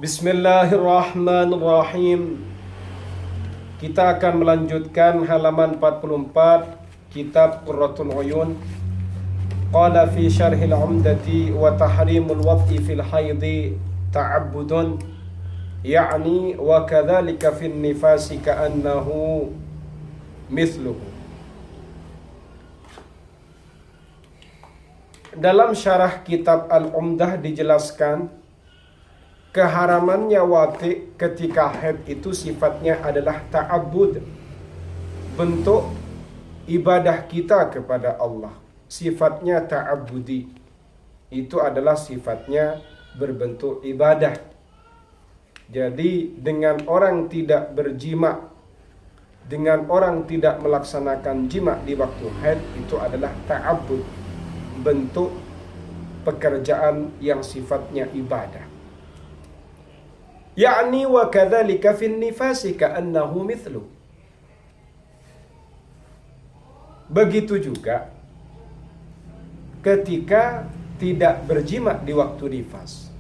Bismillahirrahmanirrahim. Kita akan melanjutkan halaman 44 kitab Qurratul Uyun. Qala fi syarhil umdati wa tahrimul wad'i fil haidhi ta'abbudun, ya'ni wa kadzalika fin nifasi ka'annahu mithluhu. Dalam syarah kitab Al-Umdah dijelaskan keharamannya wati ketika haid itu sifatnya adalah ta'abbud, bentuk ibadah kita kepada Allah. Sifatnya ta'abbudi, itu adalah sifatnya berbentuk ibadah. Jadi dengan orang tidak berjima, dengan orang tidak melaksanakan jima di waktu haid, itu adalah ta'abbud, bentuk pekerjaan yang sifatnya ibadah. Ya'ni wa kadzalika fin nifasi ka'annahu mithlu. Begitu juga ketika tidak berjima di waktu nifas,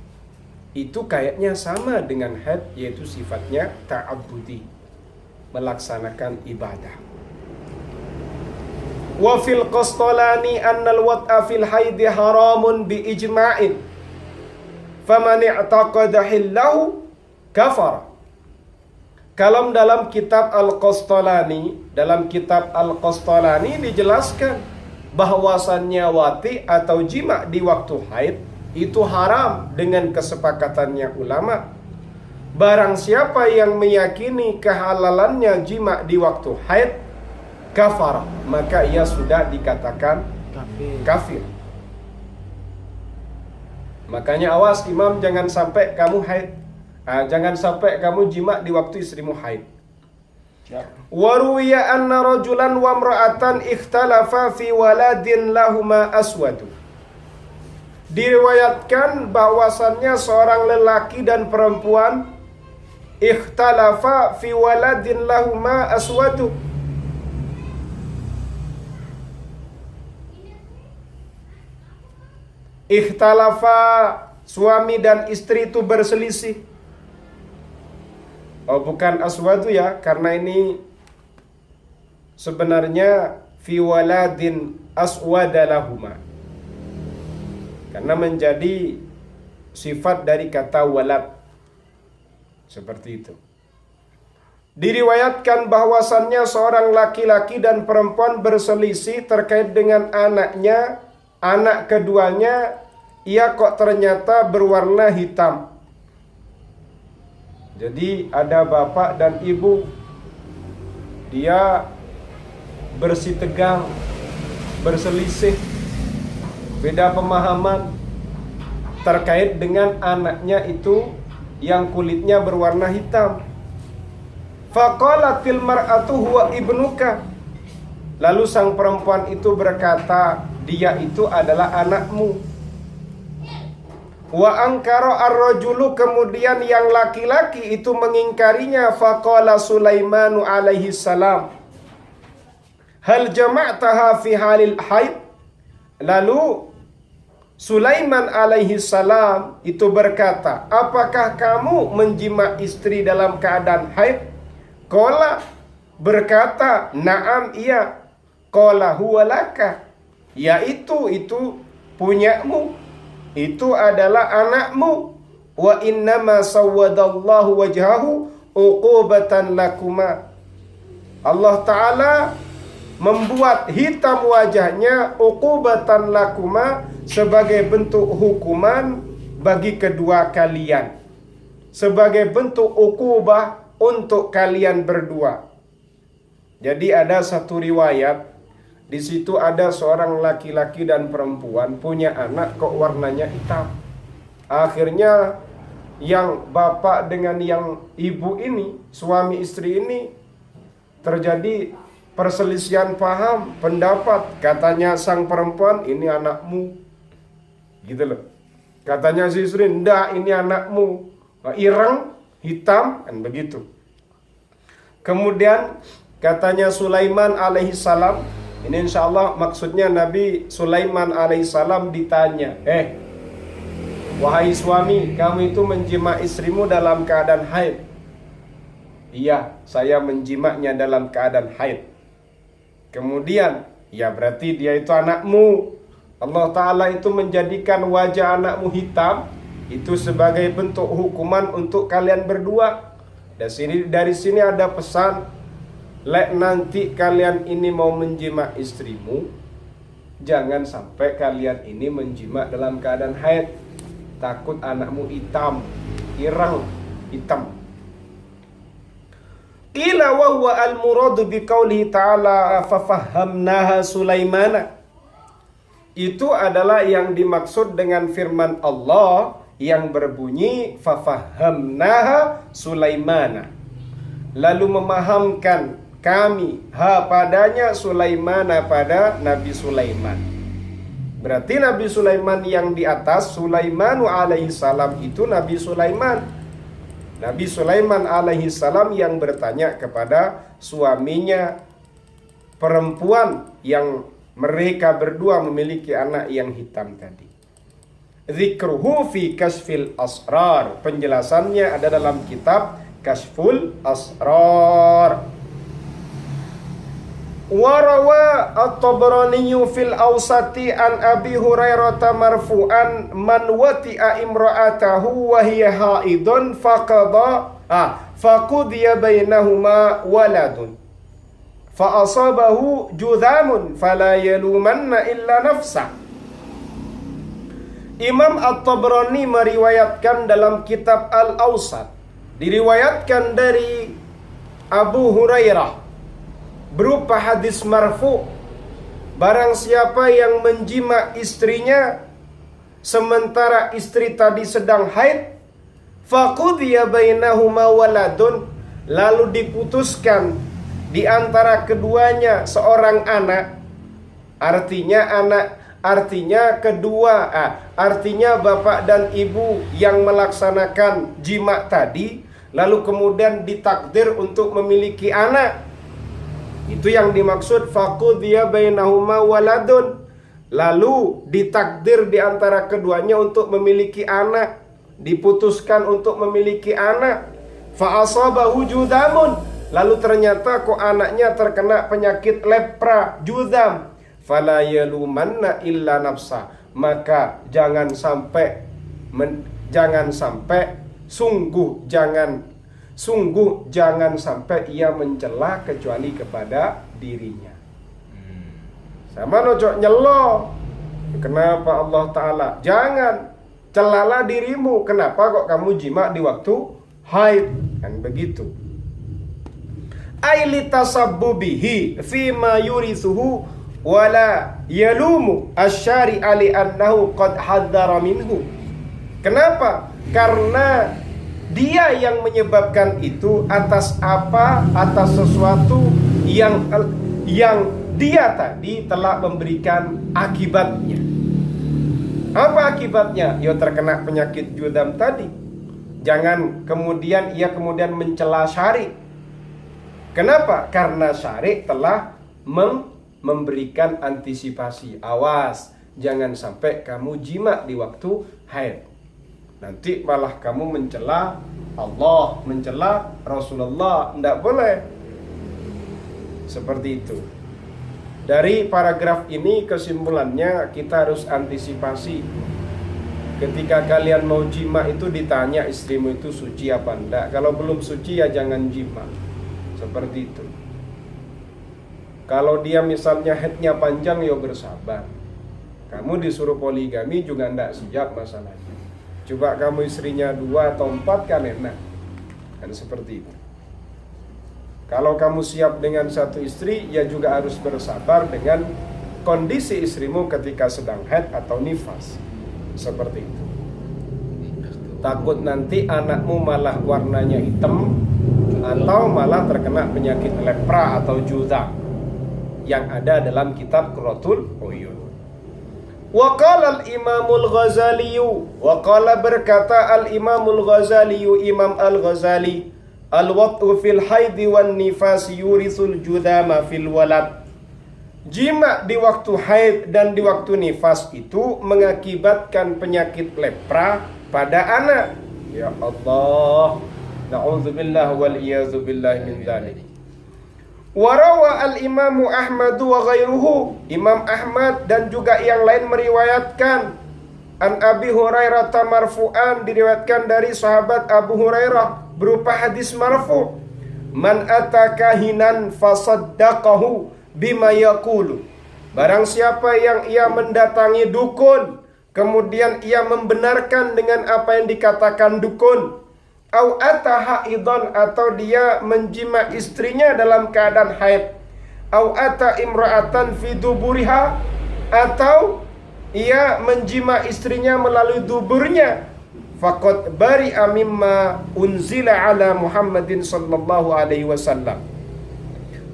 itu kayaknya sama dengan haid, yaitu sifatnya ta'abbudi, melaksanakan ibadah. Wa fil Qastalani annal wad'a fil haidi haramun bi ijma'in, faman i'taqada hillahu kafar. Kalau dalam kitab Al-Qastalani, dijelaskan bahwasannya wati atau jima di waktu haid itu haram dengan kesepakatannya ulama. Barang siapa yang meyakini kehalalannya jima di waktu haid, kafar, maka ia sudah dikatakan kafir. Makanya awas imam, jangan sampai kamu haid. Jangan sampai kamu jima di waktu istrimu haid. Wa ruwiya anna rajulan wa imra'atan ikhtalafa fi waladin lahuma aswadu. Diriwayatkan bahwasannya seorang lelaki dan perempuan ikhtalafa fi waladin lahuma aswadu. Ikhtalafa, suami dan istri itu berselisih. Oh, bukan aswadu ya, karena ini sebenarnya fi waladin aswadalahuma, karena menjadi sifat dari kata walad, seperti itu. Diriwayatkan bahwasannya seorang laki-laki dan perempuan berselisih terkait dengan anaknya. Anak keduanya, ia kok ternyata berwarna hitam. Jadi ada bapak dan ibu, dia bersitegang, berselisih, beda pemahaman terkait dengan anaknya itu yang kulitnya berwarna hitam. Faqalatil mar'atu huwa ibnuka. Lalu sang perempuan itu berkata, dia itu adalah anakmu. Wa angkara ar-rajulu, kemudian yang laki-laki itu mengingkarinya. Faqala Sulaimanu alaihi salam, hal jama'taha fi halil haid. Lalu Sulaiman alaihi salam itu berkata, apakah kamu menjima istri dalam keadaan haid? Qala, berkata, na'am, iya. Qala huwa laka, yaitu itu punyamu, itu adalah anakmu. Wa innama sawwadallahu wajhahu uqubatan lakuma. Allah Ta'ala membuat hitam wajahnya uqubatan lakuma, sebagai bentuk hukuman bagi kedua kalian, sebagai bentuk uqubah untuk kalian berdua. Jadi ada satu riwayat, di situ ada seorang laki-laki dan perempuan punya anak kok warnanya hitam. Akhirnya yang bapak dengan yang ibu ini, suami istri ini, terjadi perselisihan paham, pendapat. Katanya sang perempuan, ini anakmu, gitu loh. Katanya si istri, enggak, ini anakmu, ireng, hitam, kan begitu. Kemudian katanya Sulaiman alaihissalam, ini insya Allah maksudnya Nabi Sulaiman alaihissalam ditanya, wahai suami, kamu itu menjima istrimu dalam keadaan haid. Iya, saya menjimaknya dalam keadaan haid. Kemudian, ya berarti dia itu anakmu. Allah Ta'ala itu menjadikan wajah anakmu hitam, itu sebagai bentuk hukuman untuk kalian berdua. Dari sini ada pesan, lek nanti kalian ini mau menjima istrimu, jangan sampai kalian ini menjima dalam keadaan haid. Takut anakmu hitam, irang, hitam. Qila wa huwa al-muradu biqaulihi ta'ala fafahamnaha Sulaimana. Itu adalah yang dimaksud dengan firman Allah yang berbunyi fafahamnaha Sulaimana. Lalu memahamkan kami padanya Sulaimana, pada Nabi Sulaiman. Berarti Nabi Sulaiman yang di atas, Sulaimanu alaihi salam itu Nabi Sulaiman. Nabi Sulaiman alaihi salam yang bertanya kepada suaminya perempuan yang mereka berdua memiliki anak yang hitam tadi. Zikruhu fi kasfil asrar. Penjelasannya ada dalam kitab Kasful Asrar. Warawa at-Tabrani fil Awsati an Abi Hurairah marfu'an man wati'a imra'atahu wa hiya haidun faqudiya bainahuma waladun fa asabahu judhamun fala yalumanna illa nafsa. Imam At-Tabrani meriwayatkan dalam kitab Al-Awsat, diriwayatkan dari Abu Hurairah berupa hadis marfu, barang siapa yang menjima istrinya sementara istri tadi sedang haid, faqudiya bainahuma waladun, lalu diputuskan di antara keduanya seorang anak. Artinya bapak dan ibu yang melaksanakan jima tadi lalu kemudian ditakdir untuk memiliki anak. Itu yang dimaksud faqudiya bainahuma waladun. Lalu ditakdir di antara keduanya untuk memiliki anak, diputuskan untuk memiliki anak. Fa asabahu judhamun, lalu ternyata kok anaknya terkena penyakit lepra, judham. Fala yalumanna illa nafsa, maka jangan sampai sungguh jangan sampai ia mencela kecuali kepada dirinya. Sama nojok nyelo. Kenapa Allah Ta'ala? Jangan celalah dirimu. Kenapa kok kamu jima di waktu haid? Kan begitu. Ailitasabbubihi fima yurithuhu wala yalumu asyari'a li annahu qad haddara minhu. Kenapa? Karena dia yang menyebabkan itu atas sesuatu yang dia tadi telah memberikan akibatnya. Apa akibatnya? Ya terkena penyakit judam tadi. Jangan kemudian ia mencela syari. Kenapa? Karena syari telah memberikan antisipasi. Awas, jangan sampai kamu jima di waktu haid. Nanti malah kamu mencela Allah, mencela Rasulullah. Tidak boleh. Seperti itu. Dari paragraf ini kesimpulannya kita harus antisipasi. Ketika kalian mau jima itu ditanya istrimu itu suci apa enggak. Kalau belum suci ya jangan jima. Seperti itu. Kalau dia misalnya haidnya panjang ya bersabar. Kamu disuruh poligami juga enggak siap masalahnya. Coba kamu istrinya 2 atau 4 kan enak. Kan seperti itu. Kalau kamu siap dengan satu istri, ya juga harus bersabar dengan kondisi istrimu ketika sedang haid atau nifas. Seperti itu. Takut nanti anakmu malah warnanya hitam atau malah terkena penyakit lepra atau judam yang ada dalam kitab Qurratul Uyun. Wa qala al-Imamul Ghazali, wa qala berkata al-Imamul Ghazali, Imam Al-Ghazali, al-wat'u fil haidi wan nifas yurisul judama fil walad. jima di waktu haid dan di waktu nifas itu mengakibatkan penyakit lepra pada anak. Ya Allah, na'udzubillah wal iyazubillah min dzalik. Warawa al-Imamu Ahmad wa ghairuhu, Imam Ahmad dan juga yang lain meriwayatkan an Abi Hurairah marfu'an, diriwayatkan dari sahabat Abu Hurairah berupa hadis marfu', man atakahinan fasaddaqahu bima yaqulu, barang siapa yang ia mendatangi dukun kemudian ia membenarkan dengan apa yang dikatakan dukun, au ata haidon, atau dia menjima istrinya dalam keadaan haid, au ata imra'atan fi duburiha, atau ia menjima istrinya melalui duburnya, faqad bari'a mimma unzila ala Muhammadin sallallahu alaihi wasallam,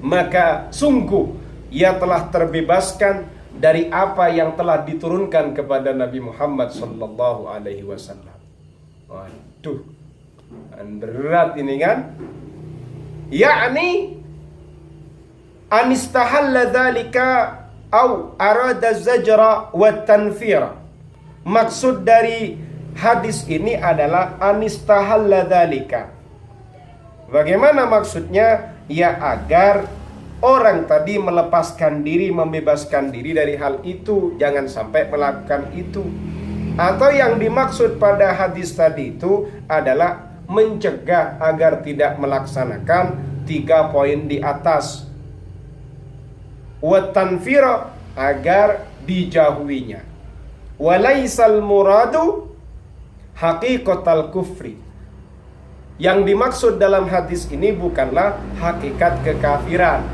maka sungguh ia telah terbebaskan dari apa yang telah diturunkan kepada Nabi Muhammad sallallahu alaihi wasallam. Waduh, berat ini kan? Yakni anistahalla dzalika au arada zajra wa tanfira. Maksud dari hadis ini adalah anistahalla dzalika. Bagaimana maksudnya? Ya agar orang tadi melepaskan diri, membebaskan diri dari hal itu, jangan sampai melakukan itu. Atau yang dimaksud pada hadis tadi itu adalah mencegah agar tidak melaksanakan 3 poin di atas. Wa tanfira, agar dijauhinya. Walaisal muradu haqiqatal kufri. Yang dimaksud dalam hadis ini bukanlah hakikat kekafiran.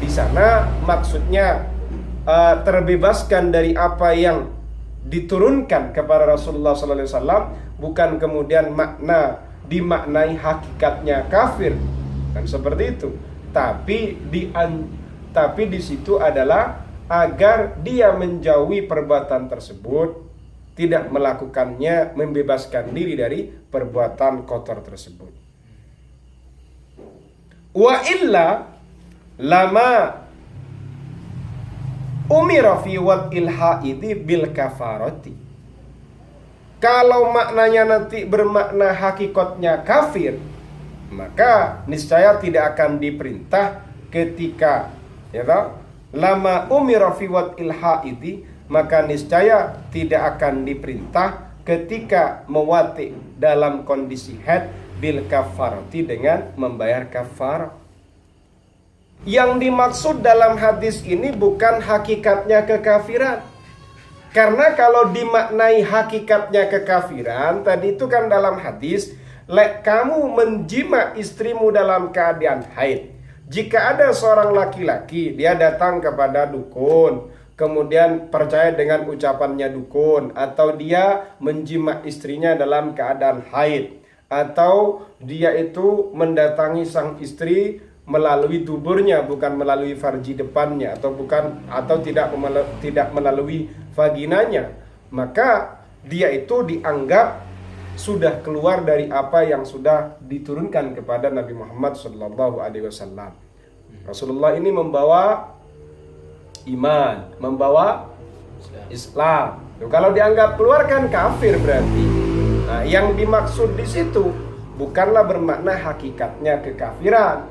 Di sana maksudnya terbebaskan dari apa yang diturunkan kepada Rasulullah SAW, bukan kemudian dimaknai hakikatnya kafir, kan seperti itu. Tapi di situ adalah agar dia menjauhi perbuatan tersebut, tidak melakukannya, membebaskan diri dari perbuatan kotor tersebut. Wa illa lama umira fi wad'il haidi bil kafarati. Kalau maknanya nanti bermakna hakikatnya kafir, maka niscaya tidak akan diperintah ketika lama umira fi wad'il haidi, maka niscaya tidak akan diperintah ketika mewati dalam kondisi haid bil kafarati, dengan membayar kafarah. Yang dimaksud dalam hadis ini bukan hakikatnya kekafiran. Karena kalau dimaknai hakikatnya kekafiran, tadi itu kan dalam hadis, kamu menjima istrimu dalam keadaan haid. Jika ada seorang laki-laki, dia datang kepada dukun, kemudian percaya dengan ucapannya dukun, atau dia menjima istrinya dalam keadaan haid, atau dia itu mendatangi sang istri melalui duburnya, bukan melalui farji depannya, atau tidak melalui vaginanya, maka dia itu dianggap sudah keluar dari apa yang sudah diturunkan kepada Nabi Muhammad SAW. Rasulullah ini membawa iman, membawa Islam. Kalau dianggap keluar kan kafir berarti. Nah, yang dimaksud di situ bukanlah bermakna hakikatnya kekafiran,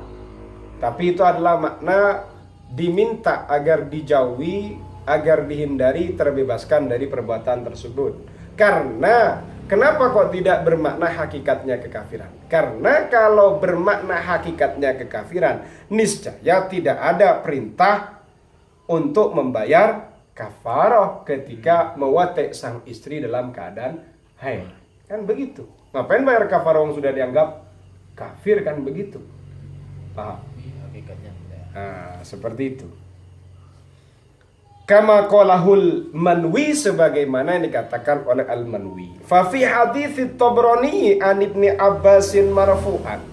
tapi itu adalah makna diminta agar dijauhi, agar dihindari, terbebaskan dari perbuatan tersebut. Karena kenapa kok tidak bermakna hakikatnya kekafiran? Karena kalau bermakna hakikatnya kekafiran, niscaya tidak ada perintah untuk membayar kafarah ketika mewati sang istri dalam keadaan haid. Kan begitu. Ngapain bayar kafarah yang sudah dianggap kafir, kan begitu. Paham? Nah, seperti itu. Kama qalahul Manwi, sebagaimana yang dikatakan oleh Al-Manwi. Fa fi hadits At-Tabrani an Ibni Abbasin marfu'an.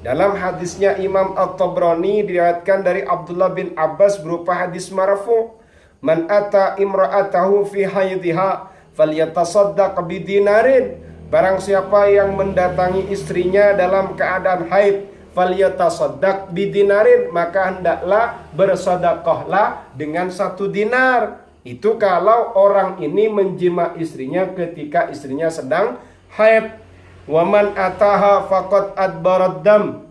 Dalam hadisnya Imam At-Tabrani diriwayatkan dari Abdullah bin Abbas berupa hadis marfu', man ata imra'atahu fi haidha falyatasaddaq bidinarin. Barang siapa yang mendatangi istrinya dalam keadaan haid, falyatasaddaq bidinarin, maka hendaklah bersedekahlah dengan 1 dinar. Itu kalau orang ini menjima istrinya ketika istrinya sedang haid. Waman ataha faqad adbarad dam.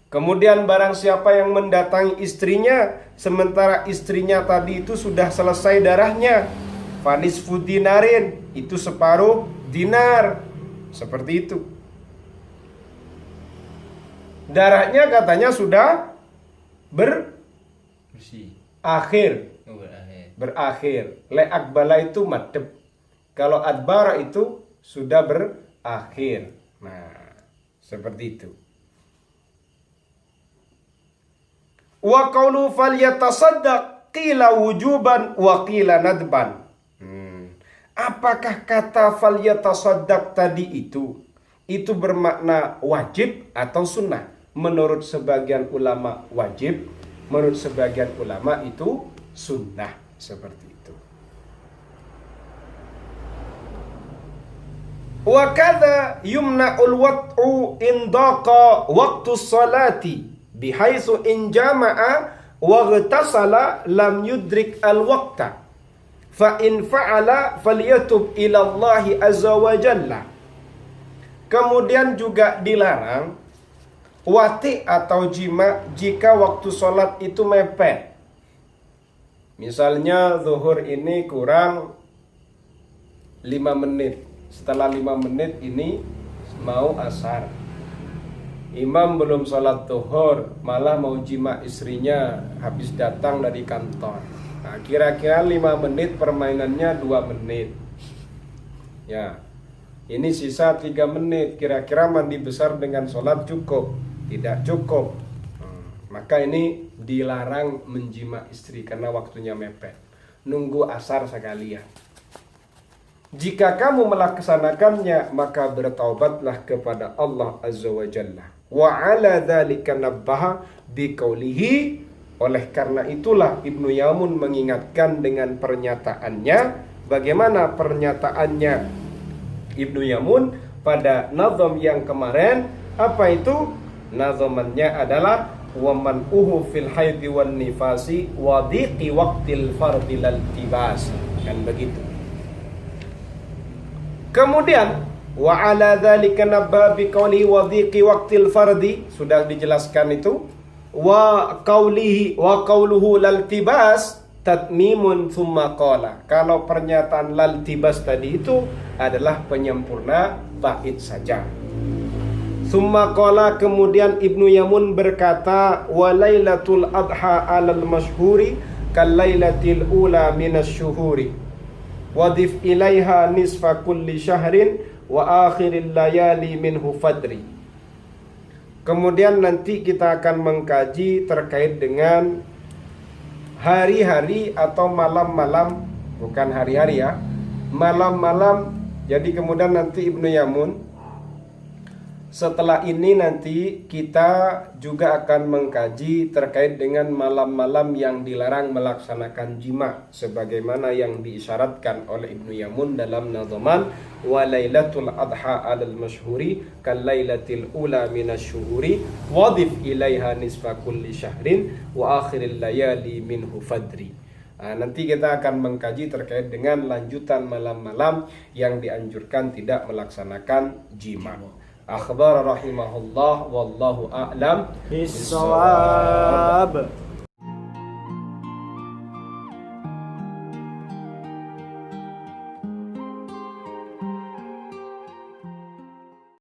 Kemudian barang siapa yang mendatangi istrinya sementara istrinya tadi itu sudah selesai darahnya, fanisfu dinarin, itu separuh dinar. Seperti itu. Darahnya katanya sudah berakhir. Le akbala itu madep. Kalau adbara itu sudah berakhir. Nah, seperti itu. Wa qawlu falyatasaddaq qila wujuban wa qila nadban. Apakah kata falyatasaddaq tadi itu bermakna wajib atau sunnah? Menurut sebagian ulama wajib, menurut sebagian ulama itu sunnah, seperti itu. Wa kadza yumna'ul wat'u indaqa waqtu sholati bihaitsu in jama'a wa ghtasala lam yudrik al-waqta fa in fa'ala falyatub ila Allah azza wa jalla. Kemudian juga dilarang wati atau jima jika waktu sholat itu mepet. Misalnya zuhur ini kurang 5 menit. Setelah 5 menit ini mau asar. Imam belum sholat zuhur, malah mau jima istrinya habis datang dari kantor. Nah, kira-kira 5 menit, permainannya 2 menit. Ya, ini sisa 3 menit. Kira-kira mandi besar dengan sholat cukup? Tidak cukup. Maka ini dilarang menjima istri karena waktunya mepet. Nunggu asar sekalian. Jika kamu melaksanakannya, maka bertaubatlah kepada Allah Azza wa Jalla. Wa ala dzalika nabbaha biqaulihi. Oleh karena itulah Ibnu Yamun mengingatkan dengan pernyataannya. Bagaimana pernyataannya Ibnu Yamun pada nazam yang kemarin? Apa itu? Nazamannya adalah waman fil haidi wan nifasi wa dhiqi waqtil fardi lal tibas. Kan begitu. Kemudian wa ala dzalika nabba bi qawli wa dhiqi waqtil fardi, sudah dijelaskan itu. Wa qawluhu lal tibas tatmimun thumma qala. Kalau pernyataan lal tibas tadi itu adalah penyempurna bait saja. Summa qala, kemudian Ibnu Yamun berkata, wa lailatul adha alal masyhuri kal lailatil ula minasyuhuri wadif ilaiha nisfa kulli syahrin wa akhiril layali minhu fadri. Kemudian nanti kita akan mengkaji terkait dengan hari-hari atau malam-malam, bukan hari-hari ya, malam-malam. Jadi kemudian nanti Ibnu Yamun setelah ini nanti kita juga akan mengkaji terkait dengan malam-malam yang dilarang melaksanakan jima sebagaimana yang diisyaratkan oleh Ibnu Yamun dalam nazaman wa lailatul adha 'alal masyhuri kal lailatil ula minasyuhuri wadif ilaiha nisfa kulli syahrin wa akhiril layali minhu fadri. Nanti kita akan mengkaji terkait dengan lanjutan malam-malam yang dianjurkan tidak melaksanakan jima. Akhbar rahimahullah wallahu a'lam bis-shawab.